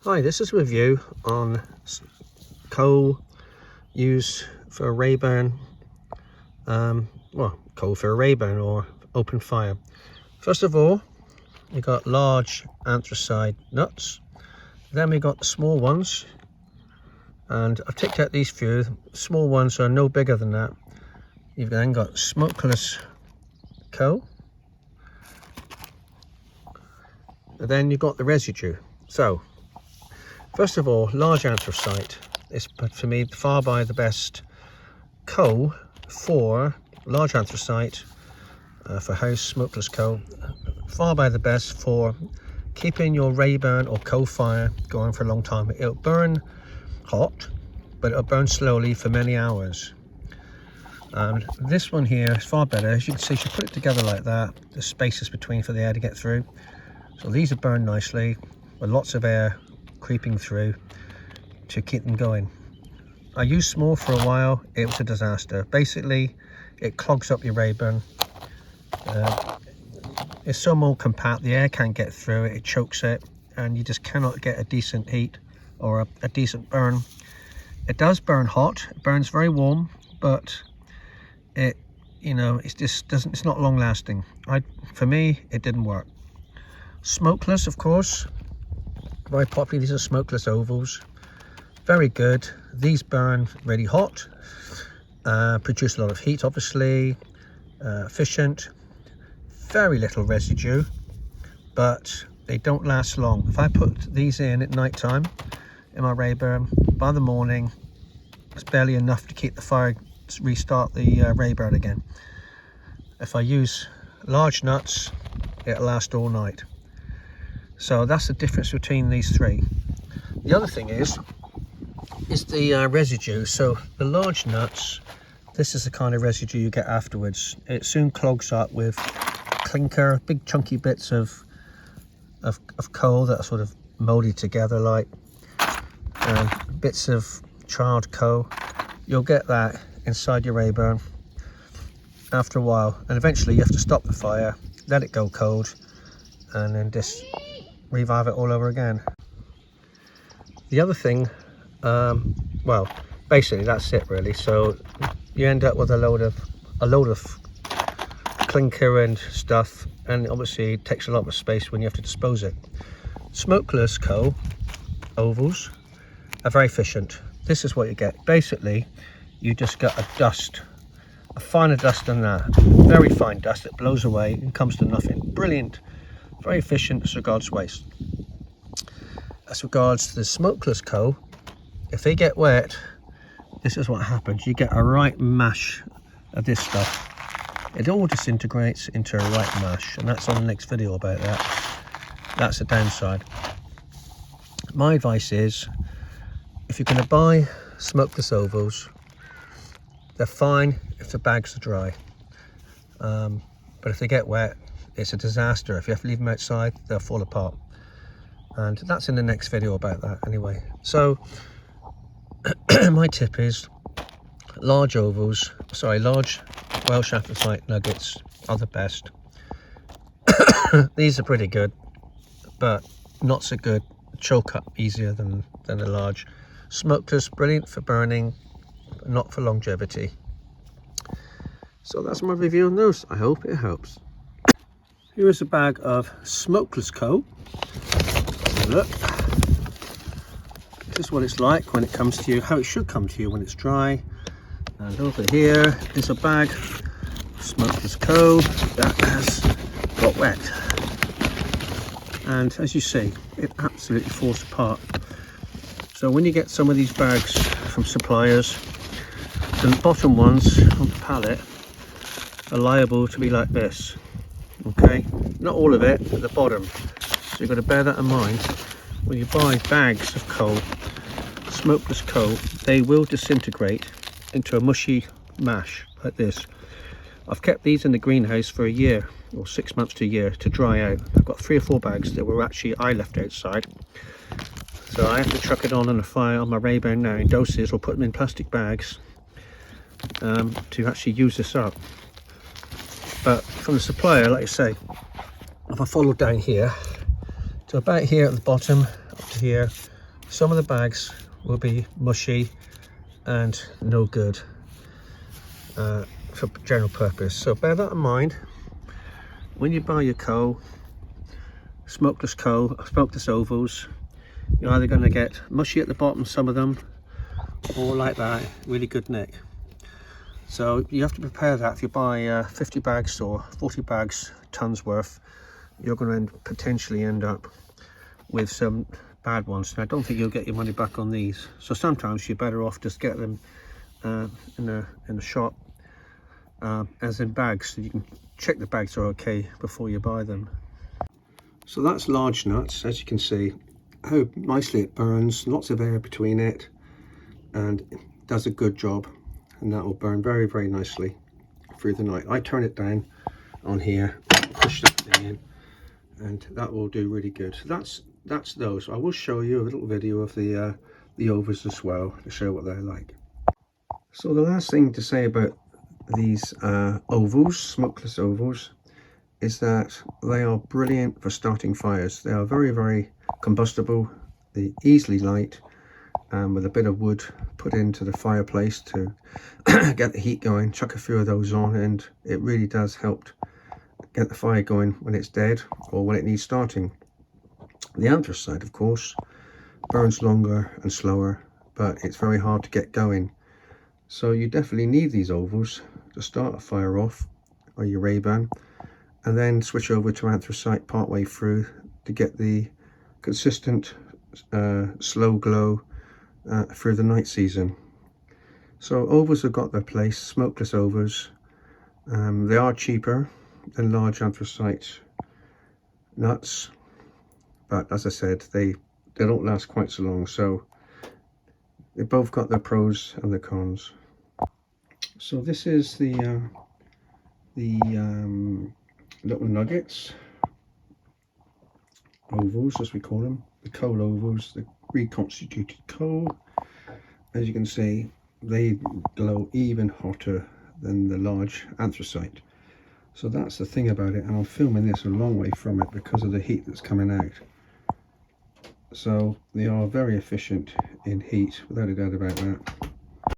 Hi, this is a review on coal used for a Rayburn, coal for a Rayburn or open fire. First of all, we got large anthracite nuts. Then we got the small ones, and I've ticked out these few. Small ones are no bigger than that. You've then got Smokeless Coal, and then you've got the Residue. So first of all, large anthracite is, for me, far by the best coal for large anthracite for house smokeless coal. Far by the best for keeping your Rayburn or coal fire going for a long time. It'll burn hot, but it'll burn slowly for many hours. And this one here is far better. As you can see, you put it together like that. The spaces between for the air to get through. So these are burned nicely with lots of air creeping through to keep them going. I used small for a while. It was a disaster. Basically, it clogs up your Rayburn. It's so more compact, the air can't get through it, it chokes it, and you just cannot get a decent heat or a decent burn. It does burn hot, it burns very warm, but it's not long lasting. For me, it didn't work. Smokeless, of course, very popular. These are Smokeless Ovals, very good. These burn really hot, produce a lot of heat, obviously, efficient, very little residue, but they don't last long. If I put these in at night time in my Rayburn, by the morning it's barely enough to keep the fire, to restart the Rayburn again. If I use large nuts, it'll last all night. So that's the difference between these three. The other thing is the residue. So the large nuts, this is the kind of residue you get afterwards. It soon clogs up with clinker, big chunky bits of coal that are sort of molded together, like bits of charred coal. You'll get that inside your Rayburn after a while, and eventually you have to stop the fire, let it go cold, and then just revive it all over again. The other thing, well, basically that's it really. So you end up with a load of clinker and stuff, and obviously it takes a lot of space when you have to dispose it. Smokeless coal ovals are very efficient. This is what you get. Basically, you just get a dust, a finer dust than that, very fine dust that blows away and comes to nothing. Brilliant, very efficient as regards waste. As regards to the smokeless coal, if they get wet, this is what happens. You get a right mash of this stuff. It all disintegrates into a right mash, and that's on the next video about that. That's the downside. My advice is, if you're going to buy smokeless ovals, they're fine if the bags are dry, but if they get wet, it's a disaster. If you have to leave them outside, they'll fall apart, and that's in the next video about that anyway. So my tip is large Welsh Anthracite nuggets are the best. These are pretty good, but not so good. Choke up easier than a large. Smokeless, brilliant for burning, but not for longevity. So that's my review on those. I hope it helps. Here is a bag of smokeless coal. Look, this is what it's like when it comes to you, how it should come to you when it's dry. And over here is a bag of smokeless coal that has got wet, and as you see, it absolutely falls apart. So when you get some of these bags from suppliers, the bottom ones on the pallet are liable to be like this. Okay, not all of it, but the bottom. So you've got to bear that in mind when you buy bags of coal, smokeless coal. They will disintegrate into a mushy mash like this. I've kept these in the greenhouse for a year, or 6 months to a year, to dry out. I've got 3 or 4 bags that were actually I left outside, so I have to chuck it on a fire on my Rayburn now in doses, or put them in plastic bags to actually use this up. But from the supplier, like I say, if I follow down here to about here at the bottom, up to here, some of the bags will be mushy and no good for general purpose. So bear that in mind when you buy your coal, smokeless coal, smokeless ovals. You're either going to get mushy at the bottom, some of them, or like that, really good nick. So you have to prepare that. If you buy 50 bags or 40 bags, tons worth, you're going to potentially end up with some bad ones. And I don't think you'll get your money back on these. So sometimes you're better off just get them in the shop as in bags, so you can check the bags are okay before you buy them. So that's large nuts, as you can see how nicely it burns, lots of air between it, and it does a good job, and that will burn very, very nicely through the night. I turn it down on here, push that thing in, and that will do really good. So that's those. I will show you a little video of the ovals as well to show what they're like. So the last thing to say about these ovals, smokeless ovals, is that they are brilliant for starting fires. They are very, very combustible. They easily light, with a bit of wood put into the fireplace to get the heat going. Chuck a few of those on and it really does help get the fire going when it's dead or when it needs starting. The anthracite, of course, burns longer and slower, but it's very hard to get going. So you definitely need these ovals to start a fire off, or your Rayburn, and then switch over to anthracite partway through to get the consistent slow glow through the night season. So ovals have got their place, smokeless ovals. They are cheaper than large anthracite nuts, but as I said, they don't last quite so long. So they both got their pros and their cons. So this is the little nuggets, ovals as we call them, the coal ovals, the reconstituted coal. As you can see, they glow even hotter than the large anthracite. So that's the thing about it, and I'm filming this a long way from it because of the heat that's coming out. So they are very efficient in heat, without a doubt about that.